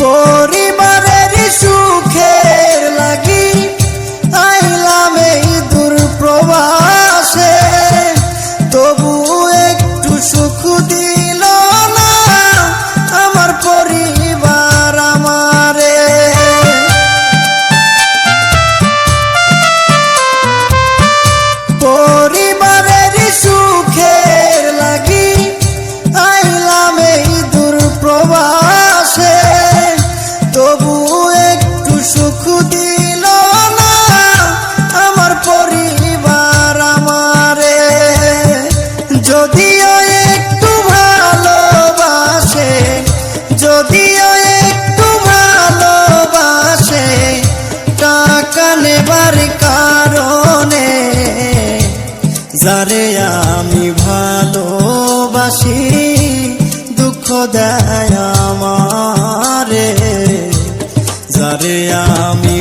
পরিবারের সুখের লাগি আইলাম এই দূর প্রবাসে, তবু একটু সুখ দিল না আমার পরিবার আমারে। পরিবারের সুখের লাগি আইলাম এই দূর প্রবাসে, তবু একটু সুখ দিল না আমার পরিবার আমারে। যদিও একটু ভালোবাসে, যদিও একটু ভালোবাসে, টাকা নেবার কারণে যারে আমি ভালোবাসি দুঃখ দেয় আমারে, যারে আমি